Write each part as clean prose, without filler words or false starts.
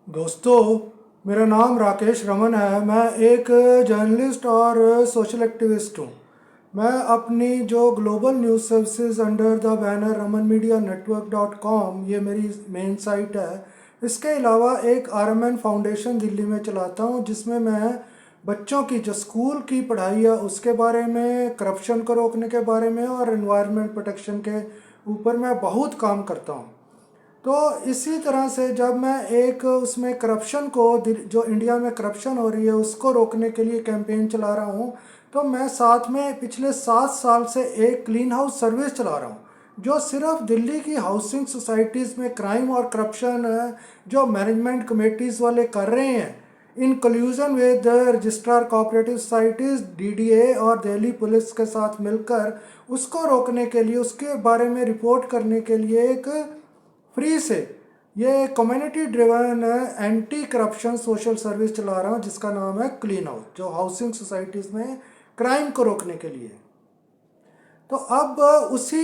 दोस्तों, मेरा नाम राकेश रमन है। मैं एक जर्नलिस्ट और सोशल एक्टिविस्ट हूँ। मैं अपनी जो global news services under the banner Raman media network dot com, ये मेरी मेन साइट है। इसके अलावा एक आरएमएन फाउंडेशन दिल्ली में चलाता हूँ, जिसमें मैं बच्चों की जो स्कूल की पढ़ाई है उसके बारे में, करप्शन को रोकने के बारे में और एनवायरनमेंट प्रोटेक्शन के ऊपर मैं बहुत काम करता हूँ। तो इसी तरह से जब मैं एक उसमें करप्शन को, जो इंडिया में करप्शन हो रही है उसको रोकने के लिए कैंपेन चला रहा हूँ, तो मैं साथ में पिछले 7 साल से एक क्लीन हाउस सर्विस चला रहा हूँ, जो सिर्फ दिल्ली की हाउसिंग सोसाइटीज़ में क्राइम और करप्शन जो मैनेजमेंट कमेटीज़ वाले कर रहे हैं, in collusion with registrar cooperative societies, DDA और दिल्ली पुलिस के साथ मिलकर उसको रोकने के लिए, उसके बारे में रिपोर्ट करने के लिए एक फ्री से ये community driven anti corruption social service चला रहा हूँ, जिसका नाम है क्लीन हाउस, जो हाउसिंग सोसाइटीज़ में क्राइम को रोकने के लिए। तो अब उसी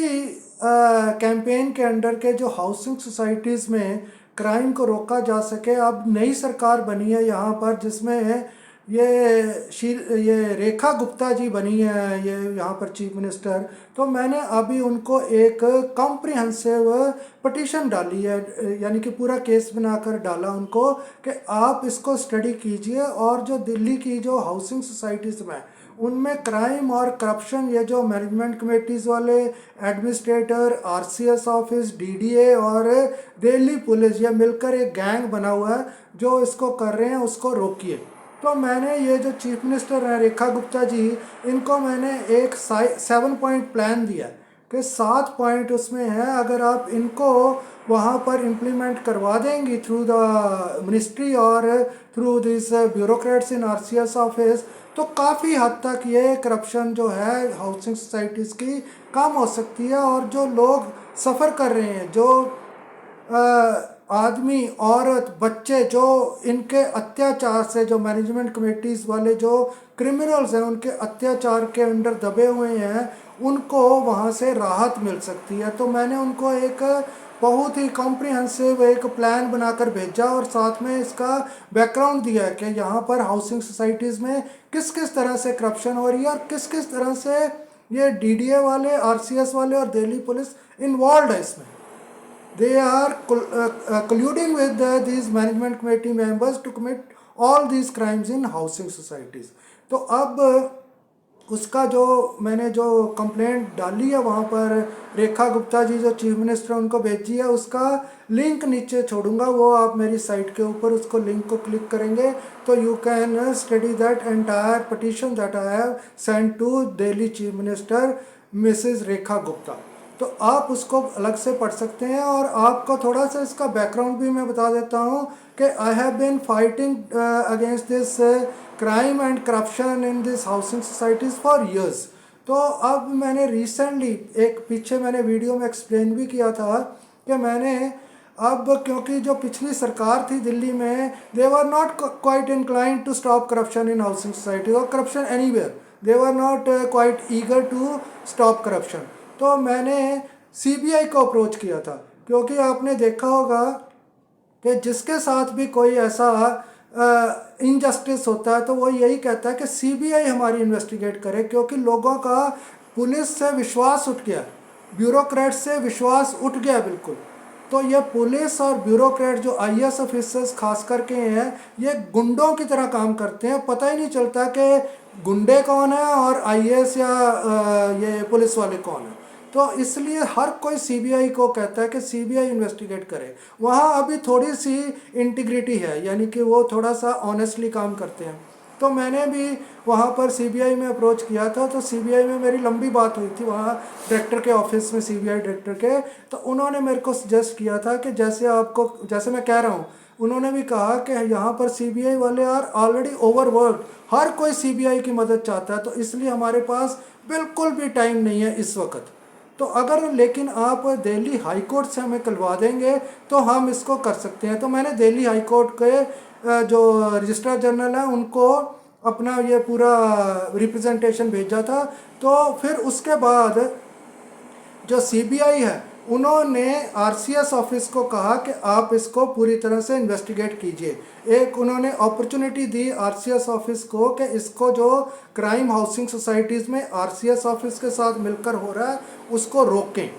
कैंपेन के अंडर के जो हाउसिंग सोसाइटीज़ में क्राइम को रोका जा सके, अब नई सरकार बनी है यहाँ पर, जिसमें ये रेखा गुप्ता जी बनी है, ये यहाँ पर चीफ मिनिस्टर। तो मैंने अभी उनको एक कॉम्प्रिहेंसिव पटिशन डाली है, यानी कि पूरा केस बनाकर डाला उनको कि आप इसको स्टडी कीजिए और जो दिल्ली की जो हाउसिंग सोसाइटीज़ में उनमें क्राइम और करप्शन, ये जो मैनेजमेंट कमेटीज़ वाले, एडमिनिस्ट्रेटर, आरसीएस ऑफिस, डीडीए और दिल्ली पुलिस, ये मिलकर एक गैंग बना हुआ है जो इसको कर रहे हैं, उसको रोकिए। तो मैंने ये जो चीफ मिनिस्टर हैं रेखा गुप्ता जी, इनको मैंने एक 7 पॉइंट प्लान दिया कि 7 पॉइंट उसमें है। अगर आप इनको वहाँ पर इम्प्लीमेंट करवा देंगी थ्रू द मिनिस्ट्री और through this bureaucrats in RCS office, तो काफ़ी हद तक ये करप्शन जो है हाउसिंग सोसाइटीज़ की कम हो सकती है। और जो लोग सफ़र कर रहे हैं, जो आदमी, औरत, बच्चे, जो इनके अत्याचार से, जो मैनेजमेंट कमेटीज़ वाले जो क्रिमिनल्स हैं उनके अत्याचार के अंडर दबे हुए हैं, उनको वहाँ से राहत मिल सकती है। तो मैंने उनको एक बहुत ही कॉम्प्रिहेंसिव एक प्लान बनाकर भेजा और साथ में इसका बैकग्राउंड दिया है कि यहाँ पर हाउसिंग सोसाइटीज़ में किस किस तरह से करप्शन हो रही है और किस किस तरह से ये डीडीए वाले, आरसीएस वाले और दिल्ली पुलिस इन्वॉल्व है इसमें। They are colluding with these management committee members to commit all these crimes in housing societies. तो अब उसका जो मैंने जो कंप्लेंट डाली है वहाँ पर, रेखा गुप्ता जी जो चीफ मिनिस्टर, उनको भेजी है, उसका लिंक नीचे छोड़ूंगा, वो आप मेरी साइट के ऊपर उसको लिंक को क्लिक करेंगे तो you can study that entire petition that I have send to Delhi chief minister Mrs Rekha Gupta. तो आप उसको अलग से पढ़ सकते हैं। और आपको थोड़ा सा इसका बैकग्राउंड भी मैं बता देता हूँ कि I have been fighting against this crime and corruption in this housing societies for years. तो अब मैंने रिसेंटली एक पीछे मैंने वीडियो में एक्सप्लेन भी किया था कि मैंने अब, क्योंकि जो पिछली सरकार थी दिल्ली में, they were not quite inclined to stop corruption in housing society और corruption anywhere, they were not quite eager to stop corruption. तो मैंने सीबीआई को अप्रोच किया था, क्योंकि आपने देखा होगा कि जिसके साथ भी कोई ऐसा इनजस्टिस होता है तो वो यही कहता है कि सीबीआई हमारी इन्वेस्टिगेट करे, क्योंकि लोगों का पुलिस से विश्वास उठ गया, ब्यूरोक्रेट से विश्वास उठ गया बिल्कुल। तो ये पुलिस और ब्यूरोक्रेट जो आईएएस ऑफिसर्स खास करके हैं, ये गुंडों की तरह काम करते हैं। पता ही नहीं चलता कि गुंडे कौन है और आईएएस या ये पुलिस वाले कौन है। तो इसलिए हर कोई सीबीआई को कहता है कि सीबीआई इन्वेस्टिगेट करे। वहाँ अभी थोड़ी सी इंटीग्रिटी है, यानी कि वो थोड़ा सा ऑनेस्टली काम करते हैं। तो मैंने भी वहाँ पर सीबीआई में अप्रोच किया था, तो सीबीआई में मेरी लंबी बात हुई थी वहाँ डायरेक्टर के ऑफिस में, सीबीआई डायरेक्टर के। तो उन्होंने मेरे को सजेस्ट किया था कि जैसे आपको, जैसे मैं कह रहा हूँ, उन्होंने भी कहा कि यहाँ पर सीबीआई वाले आर ऑलरेडी ओवरवर्क, हर कोई सीबीआई की मदद चाहता है, तो इसलिए हमारे पास बिल्कुल भी टाइम नहीं है इस वक्त। तो अगर लेकिन आप दिल्ली हाई कोर्ट से हमें करवा देंगे तो हम इसको कर सकते हैं। तो मैंने दिल्ली हाई कोर्ट के जो रजिस्ट्रार जनरल हैं उनको अपना ये पूरा रिप्रेजेंटेशन भेजा था। तो फिर उसके बाद जो सीबीआई है उन्होंने आरसीएस ऑफिस को कहा कि आप इसको पूरी तरह से इन्वेस्टिगेट कीजिए। एक उन्होंने अपॉर्चुनिटी दी आरसीएस ऑफिस को कि इसको जो क्राइम हाउसिंग सोसाइटीज़ में आरसीएस ऑफिस के साथ मिलकर हो रहा है उसको रोकें।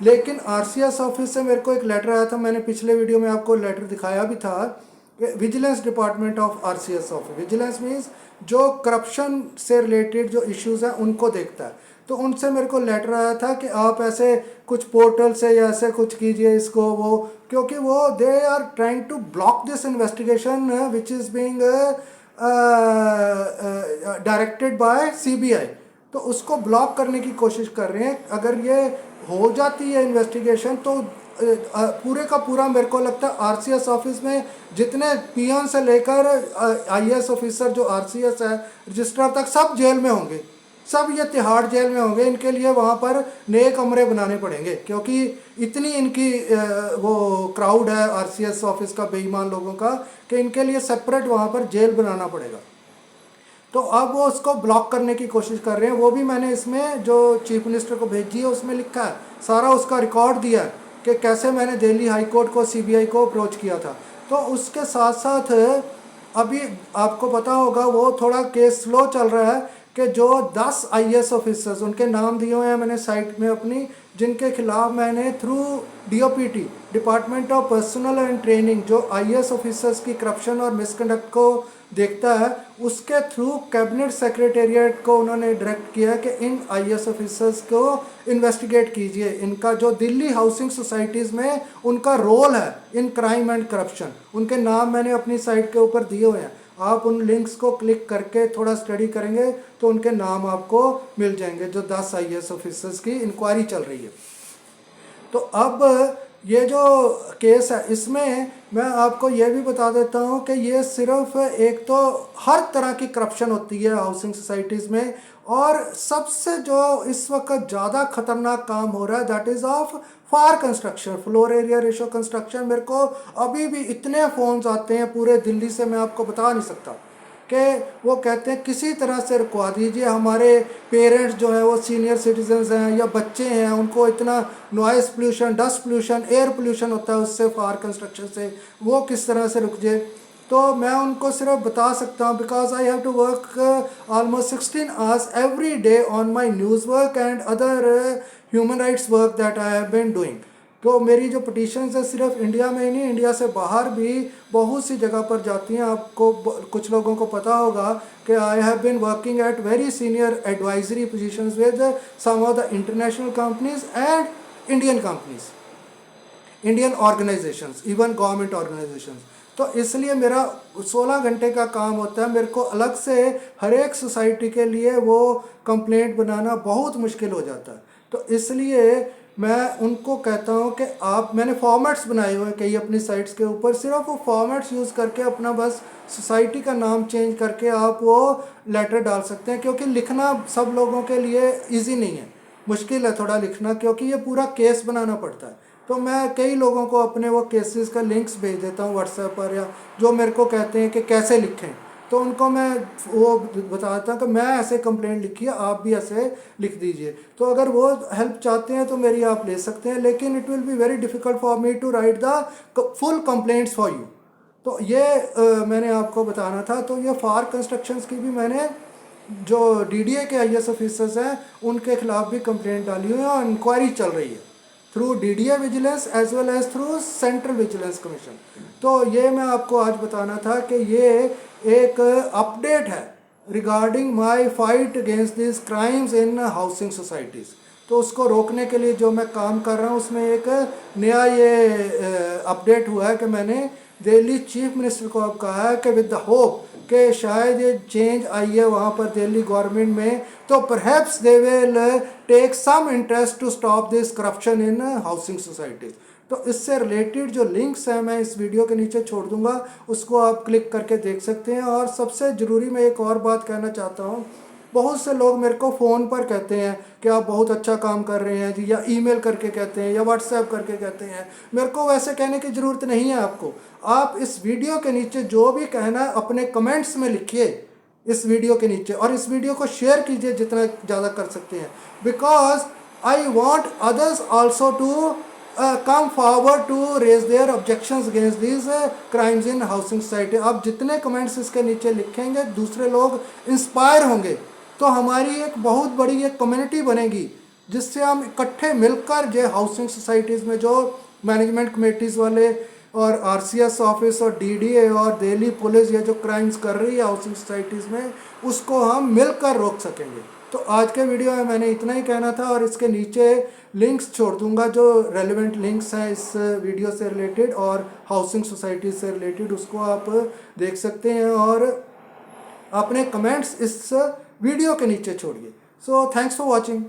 लेकिन आरसीएस ऑफिस से मेरे को एक लेटर आया था, मैंने पिछले वीडियो में आपको लेटर दिखाया भी था। Vigilance department of RCS office, vigilance means जो करप्शन से रिलेटेड जो इश्यूज हैं उनको देखता है। तो उनसे मेरे को लेटर आया था कि आप ऐसे कुछ पोर्टल से या ऐसे कुछ कीजिए इसको, वो क्योंकि वो they are trying to block this investigation which is being directed by CBI. तो उसको ब्लॉक करने की कोशिश कर रहे हैं। अगर ये हो जाती है इन्वेस्टिगेशन तो पूरे का पूरा मेरे को लगता है आरसीएस ऑफिस में जितने पीएन से लेकर आईएएस ऑफिसर जो आरसीएस है रजिस्ट्रार तक सब जेल में होंगे, सब ये तिहाड़ जेल में होंगे। इनके लिए वहाँ पर नए कमरे बनाने पड़ेंगे क्योंकि इतनी इनकी वो क्राउड है आरसीएस ऑफिस का, बेईमान लोगों का, कि इनके लिए सेपरेट वहाँ पर जेल बनाना पड़ेगा। तो अब वो उसको ब्लॉक करने की कोशिश कर रहे हैं। वो भी मैंने इसमें जो चीफ मिनिस्टर को भेजी है उसमें लिखा है, सारा उसका रिकॉर्ड दिया है कि कैसे मैंने दिल्ली हाई कोर्ट को, सीबीआई को अप्रोच किया था। तो उसके साथ साथ अभी आपको पता होगा वो थोड़ा केस स्लो चल रहा है कि जो 10 आईएएस ऑफिसर्स, उनके नाम दिए हुए हैं मैंने साइट में अपनी, जिनके खिलाफ मैंने through DOPT, department of personal and training, जो आईएएस ऑफिसर्स की करप्शन और मिसकंडक्ट को देखता है, उसके थ्रू कैबिनेट सेक्रेटेरिएट को उन्होंने डायरेक्ट किया कि इन आईएएस ऑफिसर्स को इन्वेस्टिगेट कीजिए, इनका जो दिल्ली हाउसिंग सोसाइटीज़ में उनका रोल है इन क्राइम एंड करप्शन। उनके नाम मैंने अपनी साइट के ऊपर दिए हुए हैं, आप उन लिंक्स को क्लिक करके थोड़ा स्टडी करेंगे तो उनके नाम आपको मिल जाएंगे, जो 10 आईएएस ऑफिसर्स की इंक्वायरी चल रही है। तो अब ये जो केस है इसमें मैं आपको ये भी बता देता हूँ कि ये सिर्फ एक तो हर तरह की करप्शन होती है हाउसिंग सोसाइटीज़ में, और सबसे जो इस वक्त ज़्यादा खतरनाक काम हो रहा है that is of far construction, floor area ratio construction. मेरे को अभी भी इतने फ़ोन्स आते हैं पूरे दिल्ली से, मैं आपको बता नहीं सकता, कि वो कहते हैं किसी तरह से रुकवा दीजिए, हमारे पेरेंट्स जो हैं वो सीनियर सिटीजन्स हैं या बच्चे हैं, उनको इतना noise pollution, dust pollution, air pollution होता है उससे, फार कंस्ट्रक्शन से, वो किस तरह से रुक जाए। तो मैं उनको सिर्फ बता सकता हूँ because I have to work almost 16 hours every day on my news work and other human rights work that I have been doing. तो मेरी जो पटिशन्स है सिर्फ इंडिया में ही नहीं, इंडिया से बाहर भी बहुत सी जगह पर जाती हैं। आपको कुछ लोगों को पता होगा कि I have been working at very senior advisory positions with some of the international companies and Indian companies, Indian organisations, even government organisations. तो इसलिए मेरा 16 घंटे का काम होता है, मेरे को अलग से हर एक सोसाइटी के लिए वो कंप्लेंट बनाना बहुत मुश्किल हो जाता है। तो इसलिए मैं उनको कहता हूँ कि आप, मैंने फॉर्मेट्स बनाए हुए हैं कई अपनी साइट्स के ऊपर, सिर्फ वो फॉर्मेट्स यूज़ करके अपना बस सोसाइटी का नाम चेंज करके आप वो लेटर डाल सकते हैं, क्योंकि लिखना सब लोगों के लिए इजी नहीं है, मुश्किल है थोड़ा लिखना, क्योंकि ये पूरा केस बनाना पड़ता है। तो मैं कई लोगों को अपने वो केसेस का लिंक्स भेज देता हूँ व्हाट्सएप पर, या जो मेरे को कहते हैं कि कैसे लिखें, तो उनको मैं वो बताता हूँ कि मैं ऐसे कंप्लेंट लिखी है, आप भी ऐसे लिख दीजिए। तो अगर वो हेल्प चाहते हैं तो मेरी आप ले सकते हैं, लेकिन it will be very difficult for me to write the full complaints for you. तो ये मैंने आपको बताना था। तो ये फार कंस्ट्रक्शंस की भी मैंने जो डीडीए के आईएएस ऑफिसर्स हैं उनके खिलाफ भी कंप्लेंट डाली हुई है और इंक्वायरी चल रही है through DDA vigilance as well as through central vigilance commission. तो ये मैं आपको आज बताना था कि ये एक अपडेट है regarding my fight against this crimes in housing societies. तो उसको रोकने के लिए जो मैं काम कर रहा हूँ उसमें एक नया ये अपडेट हुआ है कि मैंने दिल्ली चीफ मिनिस्टर को अब कहा है कि विद द होप कि शायद ये चेंज आई है वहाँ पर दिल्ली गवर्नमेंट में, तो perhaps they will take some interest to stop this corruption in housing societies. तो इससे रिलेटेड जो लिंक्स हैं मैं इस वीडियो के नीचे छोड़ दूंगा, उसको आप क्लिक करके देख सकते हैं। और सबसे ज़रूरी मैं एक और बात कहना चाहता हूँ, बहुत से लोग मेरे को फ़ोन पर कहते हैं कि आप बहुत अच्छा काम कर रहे हैं जी, या ईमेल करके कहते हैं या व्हाट्सएप करके कहते हैं। मेरे को वैसे कहने की ज़रूरत नहीं है आपको, आप इस वीडियो के नीचे जो भी कहना है अपने कमेंट्स में लिखिए इस वीडियो के नीचे, और इस वीडियो को शेयर कीजिए जितना ज़्यादा कर सकते हैं। Because I want others also to come forward to raise their objections against these crimes in housing society. आप जितने कमेंट्स इसके नीचे लिखेंगे दूसरे लोग इंस्पायर होंगे, तो हमारी एक बहुत बड़ी एक कम्युनिटी बनेगी जिससे हम इकट्ठे मिलकर जो हाउसिंग सोसाइटीज़ में जो मैनेजमेंट कमेटीज़ वाले और आरसीएस ऑफिस और डीडीए और दिल्ली पुलिस ये जो क्राइम्स कर रही है हाउसिंग सोसाइटीज़ में, उसको हम मिलकर रोक सकेंगे। तो आज के वीडियो में मैंने इतना ही कहना था, और इसके नीचे लिंक्स छोड़ दूंगा जो रेलेवेंट लिंक्स हैं इस वीडियो से रिलेटेड और हाउसिंग सोसाइटी से रिलेटेड, उसको आप देख सकते हैं और अपने कमेंट्स इस वीडियो के नीचे छोड़िए। So thanks for watching.